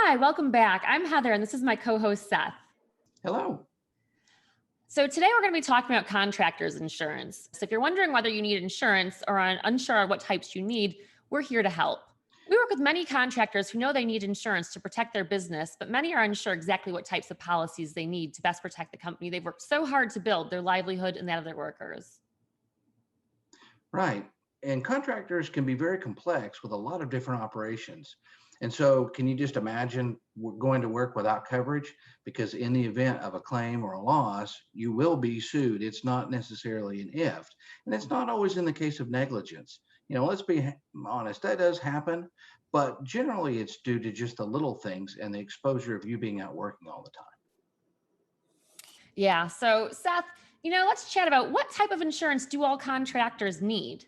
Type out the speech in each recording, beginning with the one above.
Hi, welcome back. I'm Heather, and this is my co-host, Seth. Hello. So today we're going to be talking about contractors insurance. So if you're wondering whether you need insurance or are unsure on what types you need, we're here to help. We work with many contractors who know they need insurance to protect their business, but many are unsure exactly what types of policies they need to best protect the company they've worked so hard to build, their livelihood and that of their workers. Right. And contractors can be very complex with a lot of different operations. And so, can you just imagine going to work without coverage? Because in the event of a claim or a loss, you will be sued. It's not necessarily an if. And it's not always in the case of negligence. Let's be honest, that does happen. But generally, it's due to just the little things and the exposure of you being out working all the time. Yeah, so Seth, let's chat about what type of insurance do all contractors need?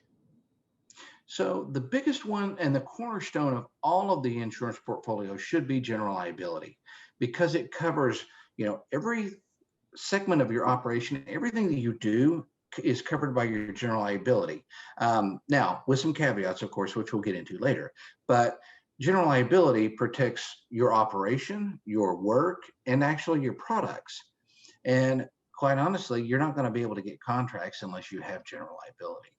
So the biggest one and the cornerstone of all of the insurance portfolio should be general liability because it covers, every segment of your operation, everything that you do is covered by your general liability. Now, with some caveats, of course, which we'll get into later, but general liability protects your operation, your work, and actually your products. And quite honestly, you're not going to be able to get contracts unless you have general liability.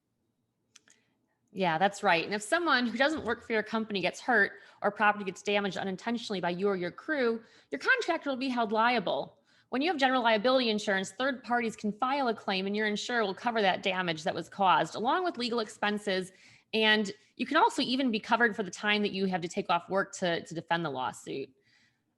Yeah, that's right. And if someone who doesn't work for your company gets hurt or property gets damaged unintentionally by you or your crew, your contractor will be held liable. When you have general liability insurance, third parties can file a claim and your insurer will cover that damage that was caused, along with legal expenses. And you can also even be covered for the time that you have to take off work to defend the lawsuit.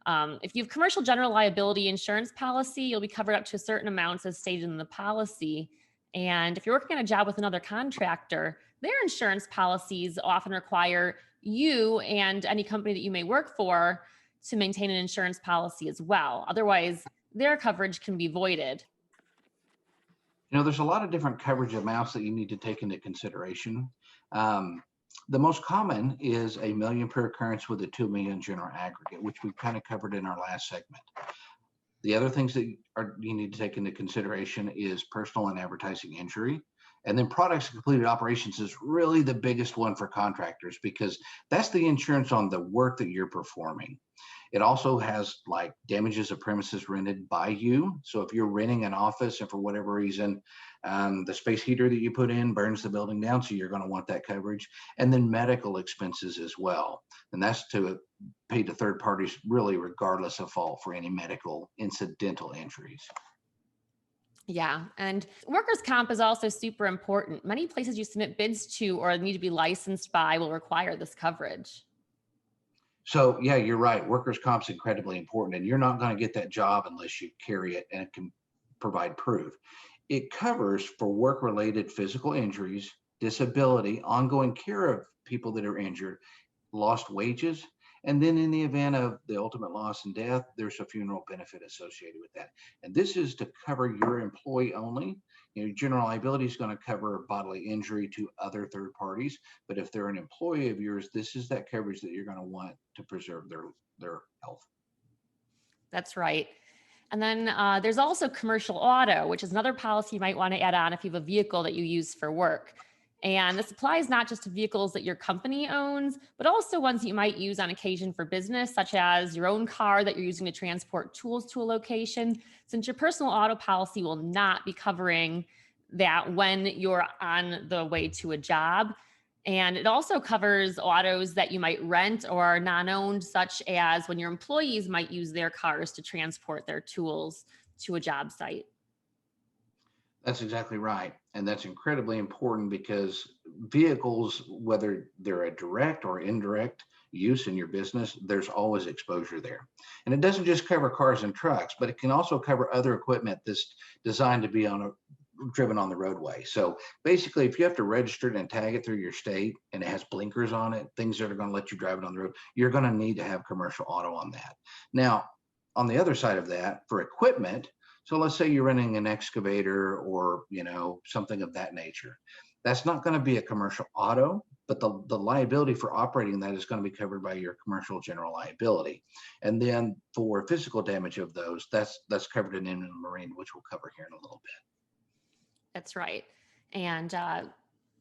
If you have commercial general liability insurance policy, you'll be covered up to certain amounts as stated in the policy. And if you're working on a job with another contractor, their insurance policies often require you and any company that you may work for to maintain an insurance policy as well. Otherwise, their coverage can be voided. There's a lot of different coverage amounts that you need to take into consideration. The most common is a million per occurrence with a 2 million general aggregate, which we kind of covered in our last segment. The other things that you need to take into consideration is personal and advertising injury. And then products and completed operations is really the biggest one for contractors because that's the insurance on the work that you're performing. It also has like damages of premises rented by you. So if you're renting an office and for whatever reason, the space heater that you put in burns the building down, so you're going to want that coverage. And then medical expenses as well. And that's to pay to third parties really regardless of fault for any medical incidental injuries. Yeah, and workers' comp is also super important. Many places you submit bids to or need to be licensed by will require this coverage. So yeah, you're right. Workers' comp is incredibly important, and you're not going to get that job unless you carry it and it can provide proof. It covers for work-related physical injuries, disability, ongoing care of people that are injured, lost wages, and then in the event of the ultimate loss and death, there's a funeral benefit associated with that. And this is to cover your employee only. General liability is going to cover bodily injury to other third parties, but if they're an employee of yours, this is that coverage that you're going to want to preserve their health. That's right. And then there's also commercial auto, which is another policy you might want to add on if you have a vehicle that you use for work. And this applies not just to vehicles that your company owns, but also ones that you might use on occasion for business, such as your own car that you're using to transport tools to a location, since your personal auto policy will not be covering that when you're on the way to a job. And it also covers autos that you might rent or are non-owned, such as when your employees might use their cars to transport their tools to a job site. That's exactly right. And that's incredibly important because vehicles, whether they're a direct or indirect use in your business, there's always exposure there. And it doesn't just cover cars and trucks, but it can also cover other equipment that's designed to be driven on the roadway. So basically, if you have to register it and tag it through your state and it has blinkers on it, things that are going to let you drive it on the road, you're going to need to have commercial auto on that. Now, on the other side of that, for equipment, so let's say you're renting an excavator or, something of that nature. That's not going to be a commercial auto, but the liability for operating that is going to be covered by your commercial general liability. And then for physical damage of those, that's covered in inland marine, which we'll cover here in a little bit. That's right. And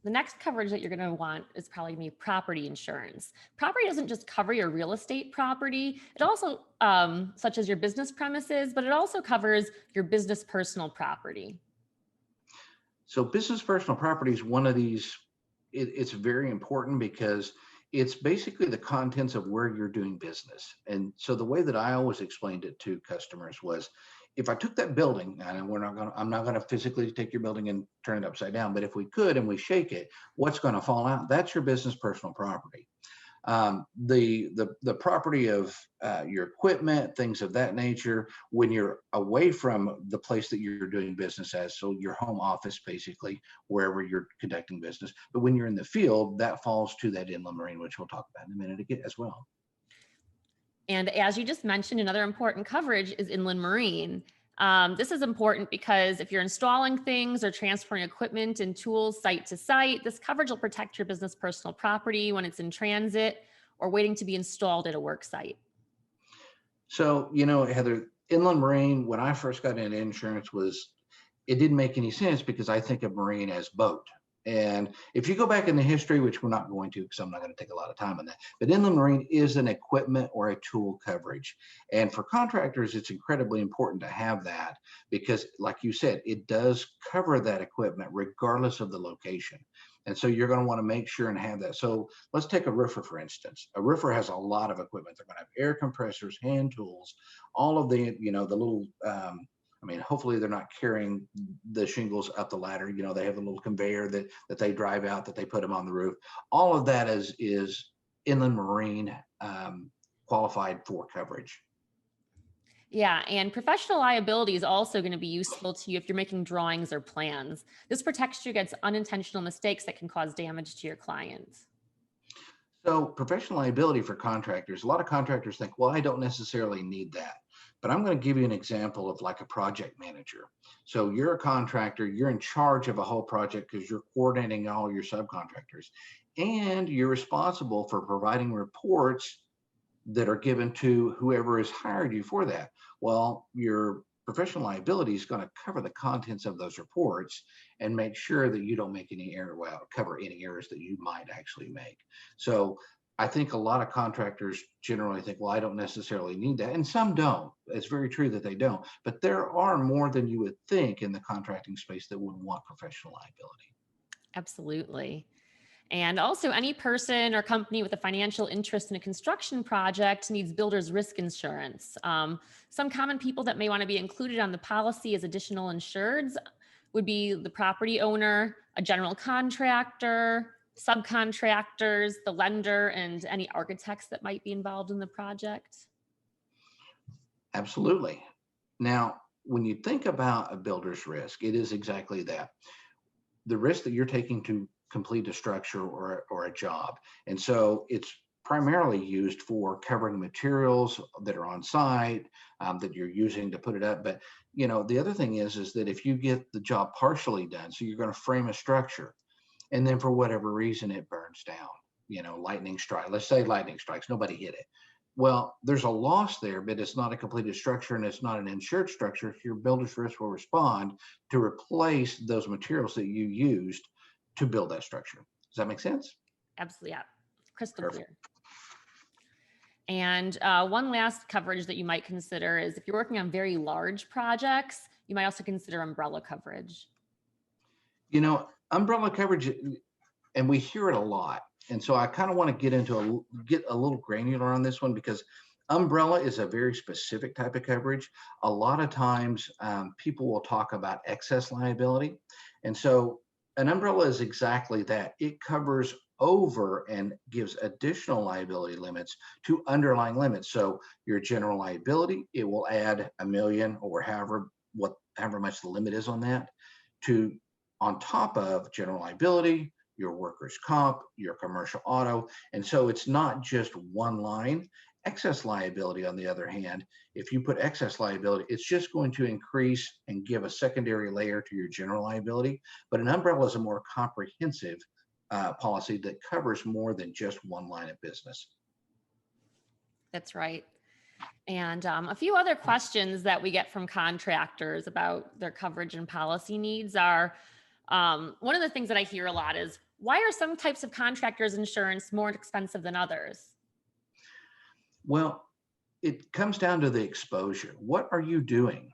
The next coverage that you're going to want is probably going to be property insurance. Property doesn't just cover your real estate property. It also, such as your business premises, but it also covers your business personal property. So business personal property is one of these, it's very important because it's basically the contents of where you're doing business. And so the way that I always explained it to customers was, if I took that building, and I'm not going to physically take your building and turn it upside down, but if we could and we shake it, what's going to fall out? That's your business personal property. The property of your equipment, things of that nature, when you're away from the place that you're doing business as, so your home office, basically, wherever you're conducting business. But when you're in the field, that falls to that inland marine, which we'll talk about in a minute again as well. And as you just mentioned, another important coverage is inland marine. This is important because if you're installing things or transporting equipment and tools site to site, this coverage will protect your business personal property when it's in transit or waiting to be installed at a work site. So, Heather, inland marine, when I first got into insurance, it didn't make any sense because I think of marine as boat. And if you go back in the history, which we're not going to, because I'm not going to take a lot of time on that, but inland marine is an equipment or a tool coverage. And for contractors, it's incredibly important to have that because, like you said, it does cover that equipment regardless of the location. And so you're going to want to make sure and have that. So let's take a roofer, for instance. A roofer has a lot of equipment. They're going to have air compressors, hand tools, all of the, the little, hopefully they're not carrying the shingles up the ladder. They have a little conveyor that they drive out, that they put them on the roof. All of that is inland marine qualified for coverage. Yeah, and professional liability is also going to be useful to you if you're making drawings or plans. This protects you against unintentional mistakes that can cause damage to your clients. So professional liability for contractors, a lot of contractors think, well, I don't necessarily need that. But I'm going to give you an example of like a project manager. So you're a contractor, you're in charge of a whole project because you're coordinating all your subcontractors, and you're responsible for providing reports that are given to whoever has hired you for that. Well, your professional liability is going to cover the contents of those reports and make sure that you don't make any error, cover any errors that you might actually make. So I think a lot of contractors generally think, well, I don't necessarily need that. And some don't. It's very true that they don't. But there are more than you would think in the contracting space that would want professional liability. Absolutely. And also, any person or company with a financial interest in a construction project needs builder's risk insurance. Some common people that may want to be included on the policy as additional insureds would be the property owner, a general contractor, subcontractors, the lender, and any architects that might be involved in the project. Absolutely. Now, when you think about a builder's risk, it is exactly that. The risk that you're taking to complete a structure or a job. And so it's primarily used for covering materials that are on site, that you're using to put it up. But, the other thing is that if you get the job partially done, so you're going to frame a structure, and then for whatever reason it burns down, lightning strike, let's say lightning strikes, nobody hit it. Well, there's a loss there, but it's not a completed structure and it's not an insured structure. Your builder's risk will respond to replace those materials that you used to build that structure. Does that make sense? Absolutely, yeah. Crystal Perfect. clear. And one last coverage that you might consider is if you're working on very large projects, you might also consider umbrella coverage. Umbrella coverage, and we hear it a lot. And so I kind of want to get a little granular on this one because umbrella is a very specific type of coverage. A lot of times people will talk about excess liability. And so an umbrella is exactly that. It covers over and gives additional liability limits to underlying limits. So your general liability, it will add $1 million or however much the limit is on that on top of general liability, your workers' comp, your commercial auto. And so it's not just one line. Excess liability, on the other hand, if you put excess liability, it's just going to increase and give a secondary layer to your general liability. But an umbrella is a more comprehensive policy that covers more than just one line of business. That's right. And a few other questions that we get from contractors about their coverage and policy needs are, one of the things that I hear a lot is, Why are some types of contractors insurance more expensive than others? Well, it comes down to the exposure. What are you doing?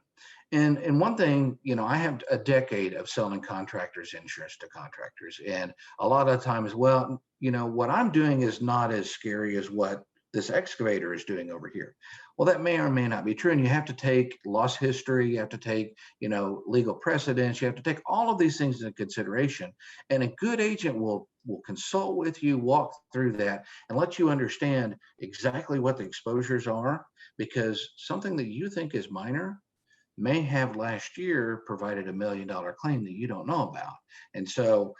And one thing, I have a decade of selling contractors insurance to contractors, and a lot of times, well, what I'm doing is not as scary as what this excavator is doing over here. Well, that may or may not be true, and you have to take loss history, you have to take, legal precedents, you have to take all of these things into consideration. And a good agent will consult with you, walk through that, and let you understand exactly what the exposures are, because something that you think is minor may have last year provided $1 million claim that you don't know about. And so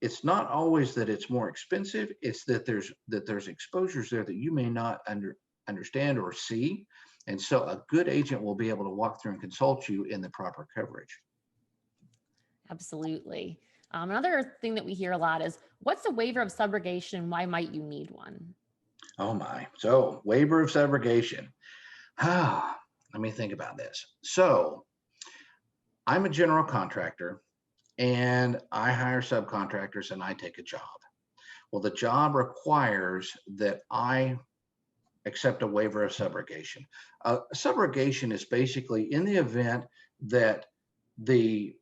it's not always that it's more expensive, it's that there's exposures there that you may not understand or see. And so a good agent will be able to walk through and consult you in the proper coverage. Absolutely. Another thing that we hear a lot is, what's a waiver of subrogation and why might you need one? Oh my. So waiver of subrogation. Let me think about this. So I'm a general contractor and I hire subcontractors and I take a job. Well, the job requires that I accept a waiver of subrogation. Subrogation is basically in the event that the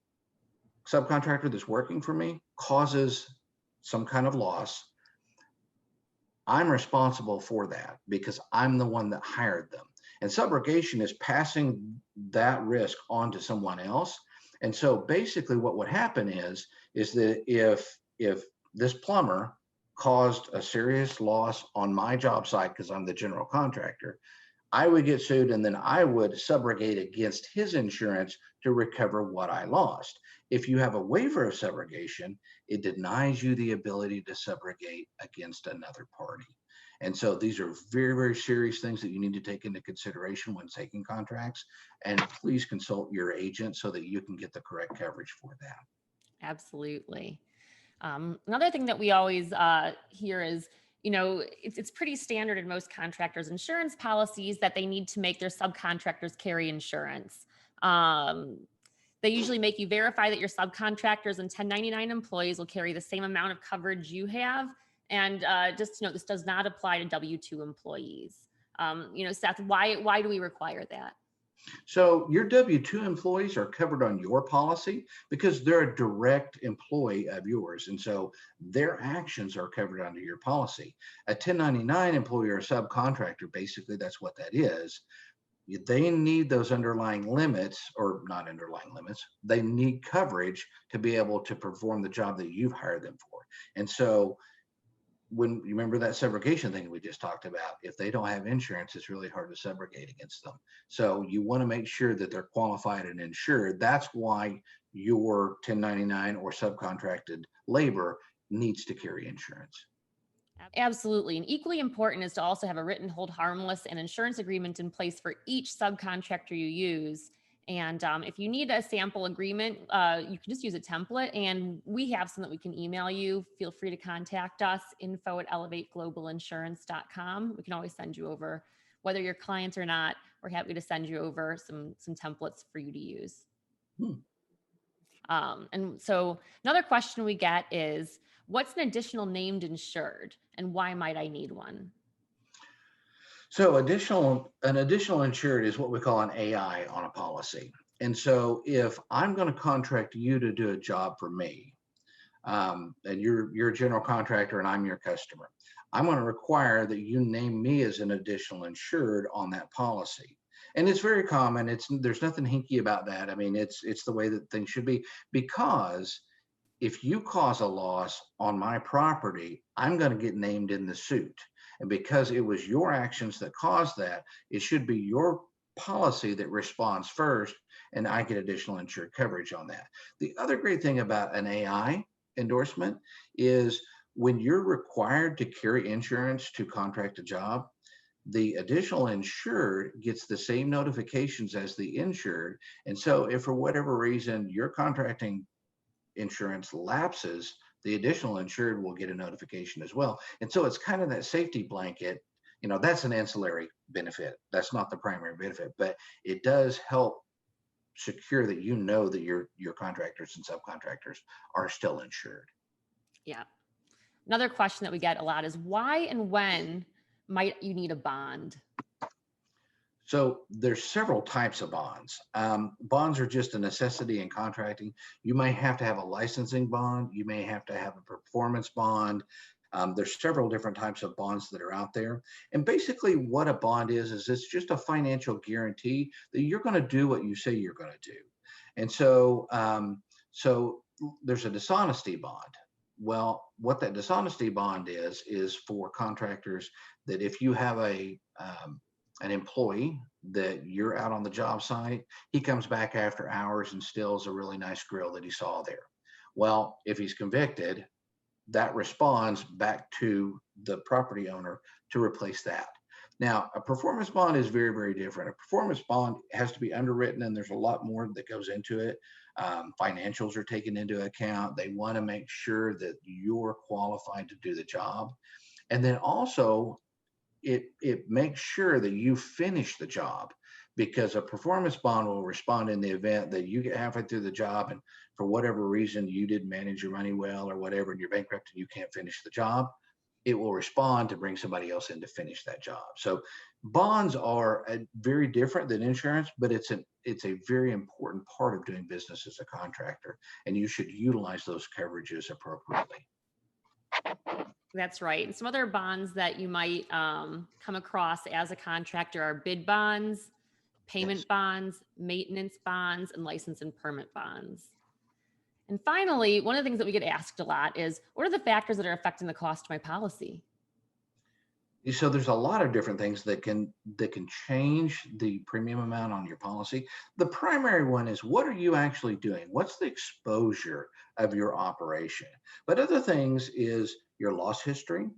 subcontractor that's working for me causes some kind of loss, I'm responsible for that because I'm the one that hired them. And subrogation is passing that risk on to someone else. And so basically what would happen is that if this plumber caused a serious loss on my job site because I'm the general contractor, I would get sued and then I would subrogate against his insurance to recover what I lost. If you have a waiver of subrogation, it denies you the ability to subrogate against another party. And so these are very, very serious things that you need to take into consideration when taking contracts. And please consult your agent so that you can get the correct coverage for that. Absolutely. Another thing that we always hear is, it's pretty standard in most contractors' insurance policies that they need to make their subcontractors carry insurance. They usually make you verify that your subcontractors and 1099 employees will carry the same amount of coverage you have. And just this does not apply to W-2 employees. Seth, why do we require that? So your W-2 employees are covered on your policy because they're a direct employee of yours. And so their actions are covered under your policy. A 1099 employee or a subcontractor, basically that's what that is. They need those underlying limits, or not underlying limits. They need coverage to be able to perform the job that you've hired them for. And so when you remember that subrogation thing we just talked about, if they don't have insurance, it's really hard to subrogate against them. So you want to make sure that they're qualified and insured. That's why your 1099 or subcontracted labor needs to carry insurance. Absolutely. And equally important is to also have a written hold harmless and insurance agreement in place for each subcontractor you use. And if you need a sample agreement, you can just use a template, and we have some that we can email you. Feel free to contact us, info@elevateglobalinsurance.com. We can always send you over, whether you're clients or not. We're happy to send you over some templates for you to use. And so another question we get is, what's an additional named insured and why might I need one? So an additional insured is what we call an AI on a policy. And so if I'm going to contract you to do a job for me, and you're a general contractor and I'm your customer, I'm going to require that you name me as an additional insured on that policy. And it's very common. There's nothing hinky about that. I mean, it's the way that things should be, because if you cause a loss on my property, I'm going to get named in the suit. And because it was your actions that caused that, it should be your policy that responds first, and I get additional insured coverage on that. The other great thing about an AI endorsement is when you're required to carry insurance to contract a job, the additional insured gets the same notifications as the insured. And so if for whatever reason your contracting insurance lapses, the additional insured will get a notification as well. And so it's kind of that safety blanket. That's an ancillary benefit. That's not the primary benefit, but it does help secure that that your contractors and subcontractors are still insured. Yeah. Another question that we get a lot is why and when might you need a bond? So there's several types of bonds. Bonds are just a necessity in contracting. You may have to have a licensing bond. You may have to have a performance bond. There's several different types of bonds that are out there. And basically what a bond is it's just a financial guarantee that you're going to do what you say you're going to do. And so there's a dishonesty bond. Well, what that dishonesty bond is for contractors that if you have an employee that you're out on the job site, he comes back after hours and steals a really nice grill that he saw there. Well, if he's convicted, that responds back to the property owner to replace that. Now, a performance bond is very, very different. A performance bond has to be underwritten, and there's a lot more that goes into it. Financials are taken into account. They want to make sure that you're qualified to do the job. And then also, it makes sure that you finish the job, because a performance bond will respond in the event that you get halfway through the job and for whatever reason you didn't manage your money well or whatever, and you're bankrupt and you can't finish the job. It will respond to bring somebody else in to finish that job. So bonds are very different than insurance, but it's a very important part of doing business as a contractor, and you should utilize those coverages appropriately. That's right. And some other bonds that you might come across as a contractor are bid bonds, payment Yes. bonds, maintenance bonds, and license and permit bonds. And finally, one of the things that we get asked a lot is, what are the factors that are affecting the cost of my policy? So there's a lot of different things that can change the premium amount on your policy. The primary one is, what are you actually doing? What's the exposure of your operation? But other things is your loss history.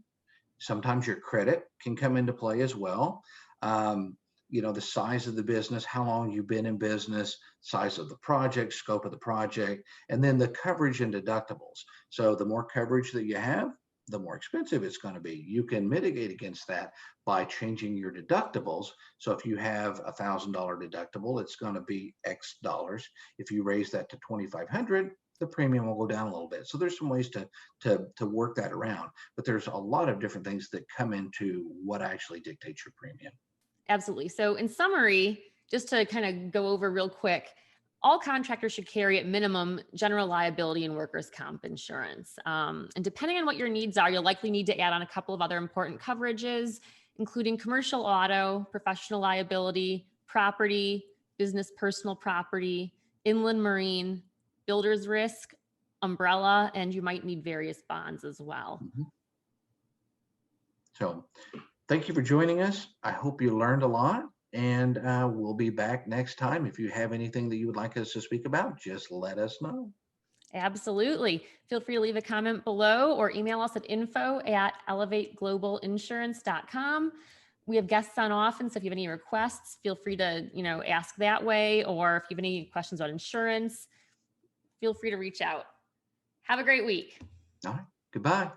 Sometimes your credit can come into play as well. The size of the business, how long you've been in business, size of the project, scope of the project, and then the coverage and deductibles. So the more coverage that you have, the more expensive it's going to be. You can mitigate against that by changing your deductibles. So if you have $1,000 deductible, it's going to be X dollars. If you raise that to $2,500, the premium will go down a little bit. So there's some ways to work that around, but there's a lot of different things that come into what actually dictates your premium. Absolutely. So in summary, just to kind of go over real quick, all contractors should carry at minimum general liability and workers' comp insurance. And depending on what your needs are, you'll likely need to add on a couple of other important coverages, including commercial auto, professional liability, property, business personal property, inland marine, builder's risk, umbrella, and you might need various bonds as well. Mm-hmm. So thank you for joining us. I hope you learned a lot, and we'll be back next time. If you have anything that you would like us to speak about, just let us know. Absolutely. Feel free to leave a comment below or email us at info@elevateglobalinsurance.com. We have guests on often, so if you have any requests, feel free to, ask that way, or if you have any questions on insurance, feel free to reach out. Have a great week. All right. Goodbye.